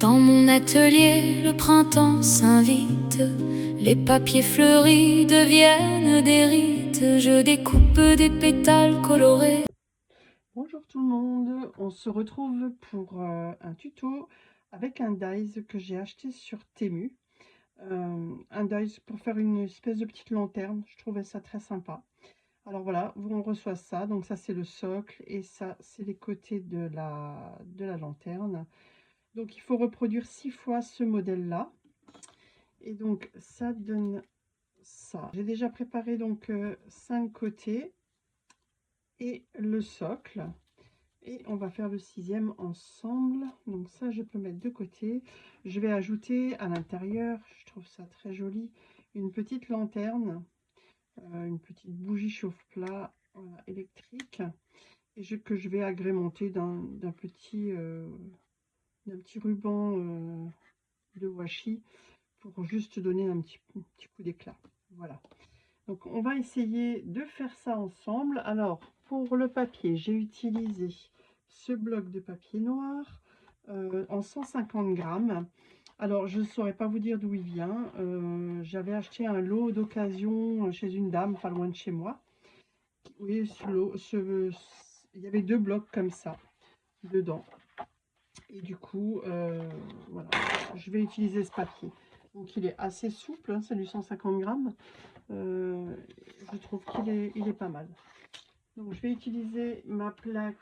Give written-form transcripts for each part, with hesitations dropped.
Dans mon atelier, le printemps s'invite. Les papiers fleuris deviennent des rites. Je découpe des pétales colorés. Bonjour tout le monde, on se retrouve pour un tuto avec un dies que j'ai acheté sur Temu. Un dies pour faire une espèce de petite lanterne, je trouvais ça très sympa. Alors voilà, on reçoit ça, donc ça c'est le socle et ça c'est les côtés de la lanterne. Donc il faut reproduire 6 fois ce modèle-là. Et donc ça donne ça. J'ai déjà préparé donc 5 côtés et le socle. Et on va faire le 6e ensemble. Donc ça, je peux mettre de côté. Je vais ajouter à l'intérieur, je trouve ça très joli, une petite lanterne, une petite bougie chauffe-plat électrique, et que je vais agrémenter d'un petit ruban de washi pour juste donner un petit coup d'éclat. Voilà. Donc on va essayer de faire ça ensemble. Alors pour le papier, j'ai utilisé ce bloc de papier noir en 150 grammes. Alors je ne saurais pas vous dire d'où il vient. J'avais acheté un lot d'occasion chez une dame pas loin de chez moi. Oui, il y avait 2 blocs comme ça dedans. Et du coup, voilà, je vais utiliser ce papier. Donc il est assez souple, hein, c'est du 150 grammes. Je trouve qu'il est pas mal. Donc je vais utiliser ma plaque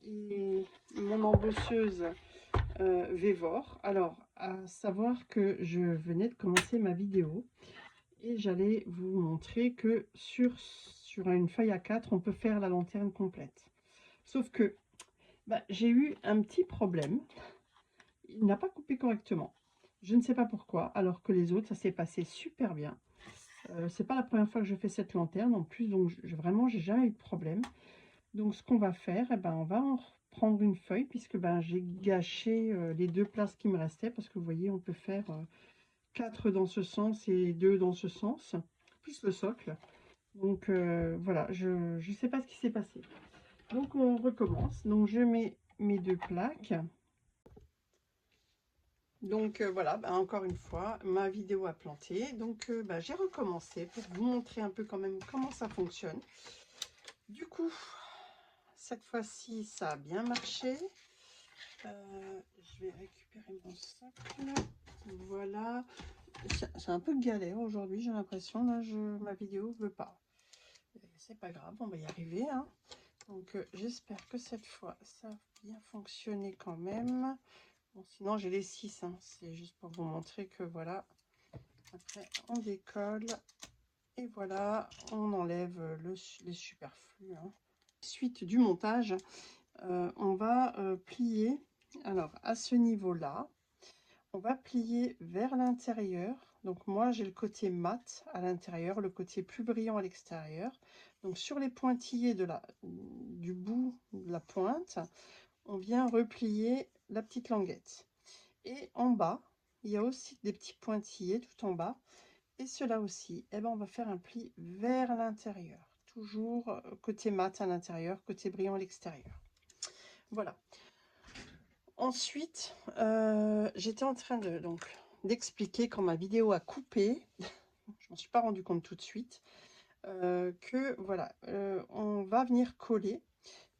et mon embosseuse Vévor. Alors, à savoir que je venais de commencer ma vidéo et j'allais vous montrer que sur une feuille A4, on peut faire la lanterne complète. Sauf que j'ai eu un petit problème. Il n'a pas coupé correctement. Je ne sais pas pourquoi, alors que les autres, ça s'est passé super bien. C'est pas la première fois que je fais cette lanterne en plus, donc vraiment j'ai jamais eu de problème. Donc ce qu'on va faire, on va en reprendre une feuille puisque j'ai gâché les 2 places qui me restaient, parce que vous voyez on peut faire 4 dans ce sens et 2 dans ce sens, plus le socle. Donc voilà, je ne sais pas ce qui s'est passé. Donc on recommence. Donc je mets mes 2 plaques. Donc voilà, encore une fois, ma vidéo a planté. Donc j'ai recommencé pour vous montrer un peu quand même comment ça fonctionne. Du coup, cette fois-ci, ça a bien marché. Je vais récupérer mon socle. Voilà. C'est un peu galère aujourd'hui, j'ai l'impression. Là, ma vidéo ne veut pas. C'est pas grave, on va y arriver, hein. Donc j'espère que cette fois, ça a bien fonctionné quand même. Bon, sinon j'ai les 6, hein. C'est juste pour vous montrer que voilà. Après on décolle et voilà, on enlève les superflus, hein. Suite du montage, on va plier. Alors à ce niveau là, on va plier vers l'intérieur. Donc moi j'ai le côté mat à l'intérieur, le côté plus brillant à l'extérieur. Donc sur les pointillés du bout de la pointe, on vient replier la petite languette. Et en bas, il y a aussi des petits pointillés tout en bas. Et cela aussi, on va faire un pli vers l'intérieur. Toujours côté mat à l'intérieur, côté brillant à l'extérieur. Voilà. Ensuite, j'étais en train d'expliquer quand ma vidéo a coupé, je m'en suis pas rendu compte tout de suite, que voilà, on va venir coller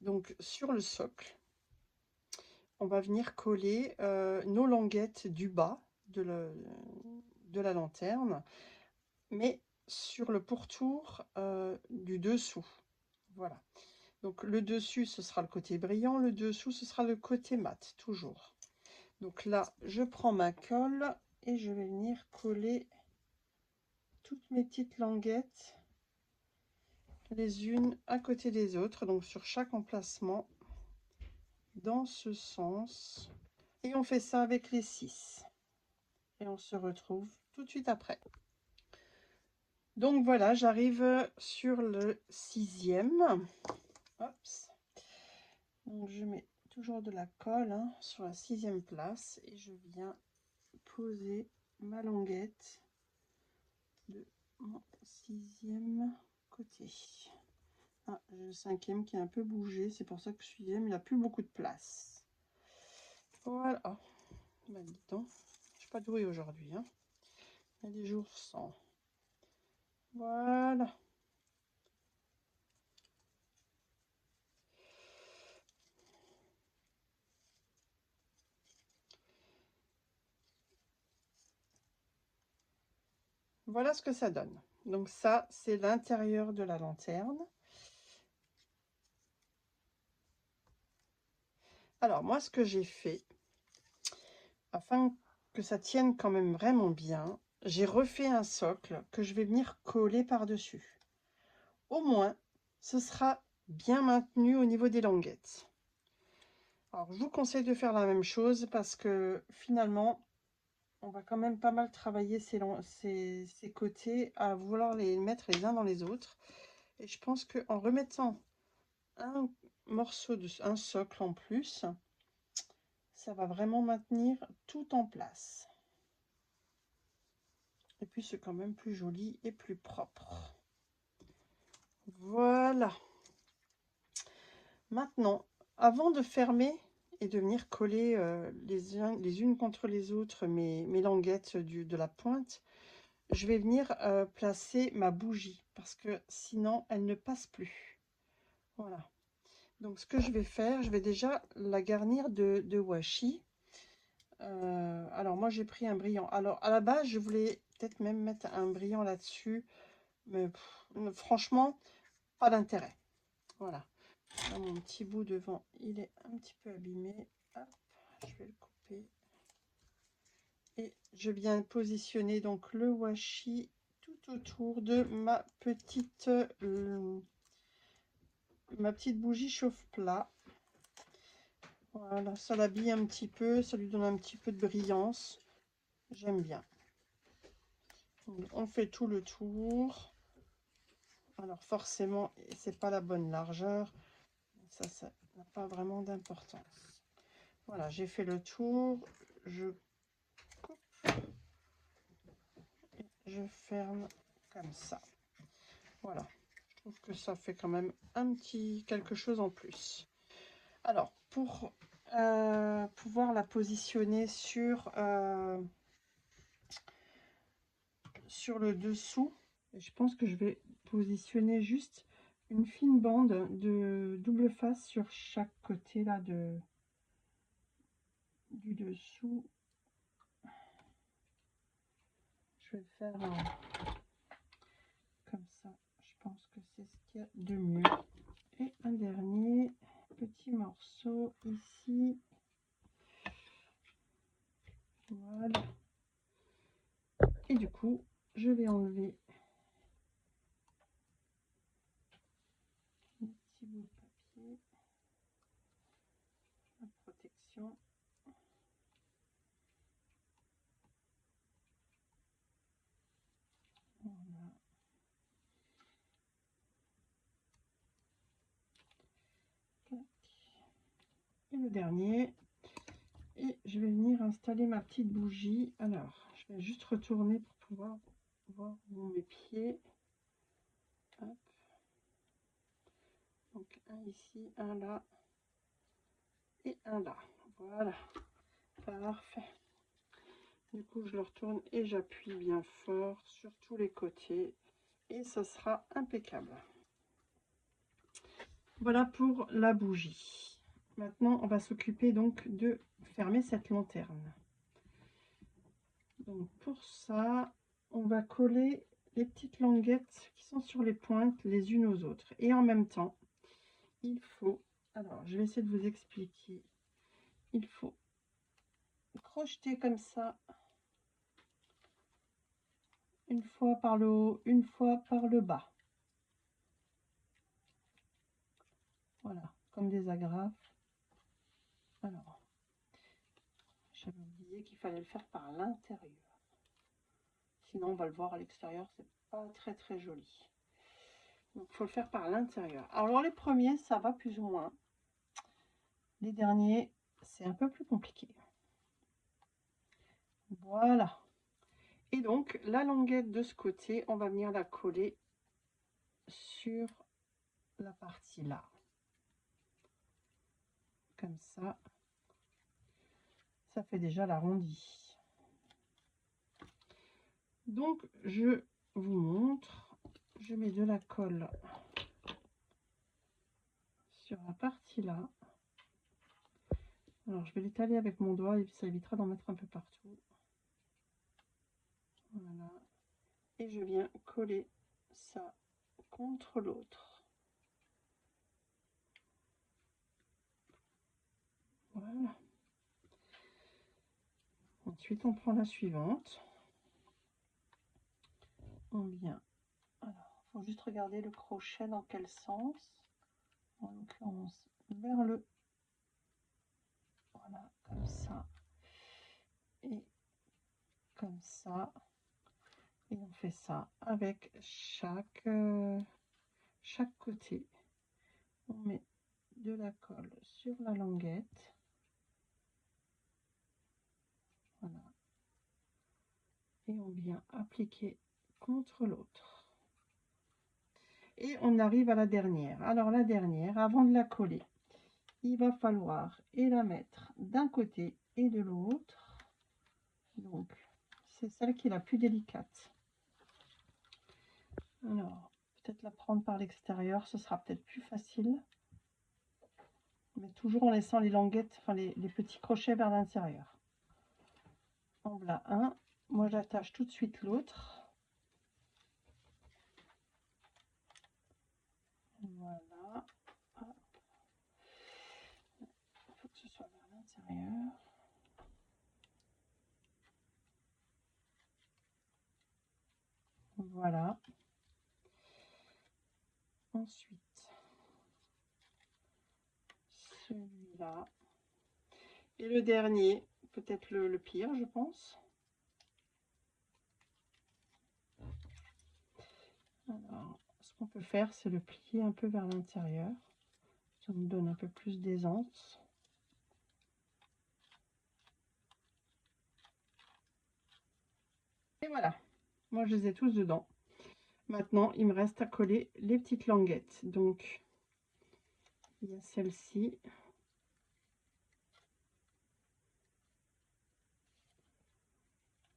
donc sur le socle. On va venir coller nos languettes du bas de la lanterne, mais sur le pourtour du dessous. Voilà. Donc le dessus, ce sera le côté brillant, le dessous, ce sera le côté mat, toujours. Donc là, je prends ma colle et je vais venir coller toutes mes petites languettes les unes à côté des autres, donc sur chaque emplacement, dans ce sens. Et on fait ça avec les 6. Et on se retrouve tout de suite après. Donc voilà, j'arrive sur le 6e. Hop. Donc je mets toujours de la colle, hein, sur la 6e place et je viens poser ma languette de mon 6e côté. Ah, j'ai le 5e qui est un peu bougé, c'est pour ça que le 6e il n'a plus beaucoup de place. Voilà. dedans. Je suis pas douée aujourd'hui, hein. Il y a des jours sans. Voilà. Voilà ce que ça donne. Donc ça, c'est l'intérieur de la lanterne. Alors moi, ce que j'ai fait, afin que ça tienne quand même vraiment bien, j'ai refait un socle que je vais venir coller par-dessus. Au moins, ce sera bien maintenu au niveau des languettes. Alors, je vous conseille de faire la même chose parce que finalement, on va quand même pas mal travailler ces côtés à vouloir les mettre les uns dans les autres. Et je pense qu'en remettant un un socle en plus, ça va vraiment maintenir tout en place. Et puis c'est quand même plus joli et plus propre. Voilà. Maintenant, avant de fermer et de venir coller les unes contre les autres mes languettes de la pointe, je vais venir placer ma bougie parce que sinon elle ne passe plus. Voilà. Donc ce que je vais faire, je vais déjà la garnir de washi. Alors moi j'ai pris un brillant. Alors à la base je voulais peut-être même mettre un brillant là-dessus, mais franchement pas d'intérêt. Voilà. Là, mon petit bout devant il est un petit peu abîmé. Hop, je vais le couper. Et je viens positionner donc le washi tout autour de ma petite bougie chauffe-plat. Voilà, ça l'habille un petit peu, ça lui donne un petit peu de brillance. J'aime bien. On fait tout le tour. Alors forcément, c'est pas la bonne largeur. Ça n'a pas vraiment d'importance. Voilà, j'ai fait le tour. Je coupe. Et je ferme comme ça. Voilà. Je trouve que ça fait quand même un petit quelque chose en plus. Alors, pour pouvoir la positionner sur le dessous, je pense que je vais positionner juste une fine bande de double face sur chaque côté là du dessous. Je vais le faire comme ça. Je pense que c'est ce qu'il y a de mieux. Et un dernier petit morceau ici. Voilà. Et du coup, je vais enlever un petit bout de papier, la protection. Voilà. Et le dernier. Et je vais venir installer ma petite bougie. Alors, je vais juste retourner pour pouvoir voir où mes pieds. Hop. Donc un ici, un là et un là. Voilà. Parfait. Du coup, je le retourne et j'appuie bien fort sur tous les côtés. Et ça sera impeccable. Voilà pour la bougie. Maintenant, on va s'occuper donc de fermer cette lanterne. Donc pour ça, on va coller les petites languettes qui sont sur les pointes les unes aux autres. Et en même temps, il faut, alors je vais essayer de vous expliquer, il faut crocheter comme ça, une fois par le haut, une fois par le bas. Voilà, comme des agrafes. Alors, j'avais oublié qu'il fallait le faire par l'intérieur. Sinon, on va le voir à l'extérieur, c'est pas très très joli. Donc, il faut le faire par l'intérieur. Alors, les premiers, ça va plus ou moins. Les derniers, c'est un peu plus compliqué. Voilà. Et donc, la languette de ce côté, on va venir la coller sur la partie là. Comme ça. ça fait déjà l'arrondi. Donc je vous montre, je mets de la colle sur la partie là. Alors je vais l'étaler avec mon doigt et ça évitera d'en mettre un peu partout. Voilà. Et je viens coller ça contre l'autre. Voilà. Ensuite on prend la suivante. On vient, alors il faut juste regarder le crochet dans quel sens, en l'occurrence vers le, voilà, comme ça et comme ça, et on fait ça avec chaque côté. On met de la colle sur la languette, voilà, et on vient appliquer contre l'autre. Et on arrive à la dernière. Alors la dernière, avant de la coller, il va falloir et la mettre d'un côté et de l'autre. Donc c'est celle qui est la plus délicate. Alors peut-être la prendre par l'extérieur, ce sera peut-être plus facile. Mais toujours en laissant les languettes, enfin les petits crochets vers l'intérieur. En voilà un. Moi j'attache tout de suite l'autre. Voilà. Il faut que ce soit vers l'intérieur. Voilà. Ensuite, celui-là. Et le dernier, peut-être le pire, je pense. Alors, ce qu'on peut faire, c'est le plier un peu vers l'intérieur. Ça nous donne un peu plus d'aisance. Et voilà. Moi, je les ai tous dedans. Maintenant, il me reste à coller les petites languettes. Donc, il y a celle-ci.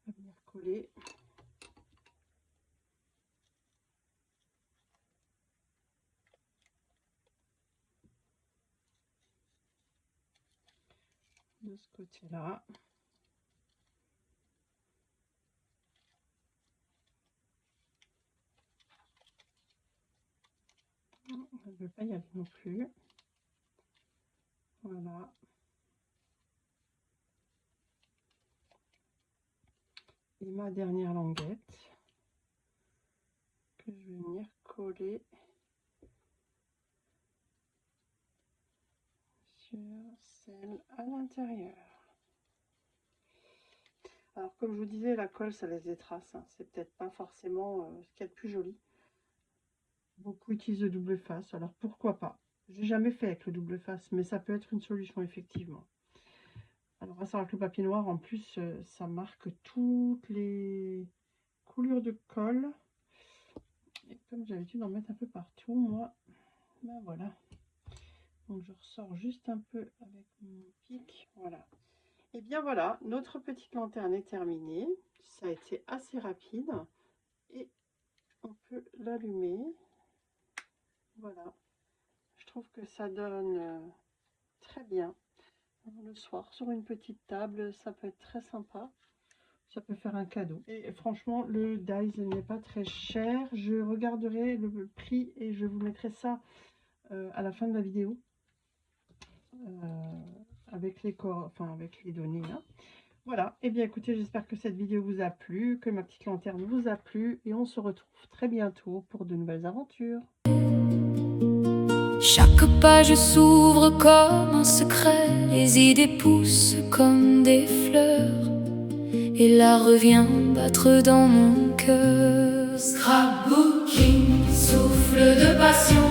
On va venir coller. De ce côté-là. On ne veut pas y aller non plus. Voilà. Et ma dernière languette que je vais venir coller sur celle à l'intérieur. Alors comme je vous disais, la colle ça laisse des traces, hein. C'est peut-être pas forcément ce qu'il y a de plus joli. Beaucoup utilisent le double face, alors pourquoi pas. J'ai jamais fait avec le double face, mais ça peut être une solution effectivement. Alors à savoir que le papier noir en plus ça marque toutes les coulures de colle. Et comme j'ai l'habitude d'en mettre un peu partout, moi, ben voilà. Donc je ressors juste un peu avec mon pic, voilà. Et bien voilà, notre petite lanterne est terminée. Ça a été assez rapide et on peut l'allumer. Voilà, je trouve que ça donne très bien le soir sur une petite table, ça peut être très sympa. Ça peut faire un cadeau. Et franchement, le dies n'est pas très cher. Je regarderai le prix et je vous mettrai ça à la fin de la vidéo. Avec les données là. Voilà, et bien écoutez, j'espère que cette vidéo vous a plu, que ma petite lanterne vous a plu, et on se retrouve très bientôt pour de nouvelles aventures. Chaque page s'ouvre comme un secret, les idées poussent comme des fleurs, et là revient battre dans mon cœur. Scrapbooking, souffle de passion.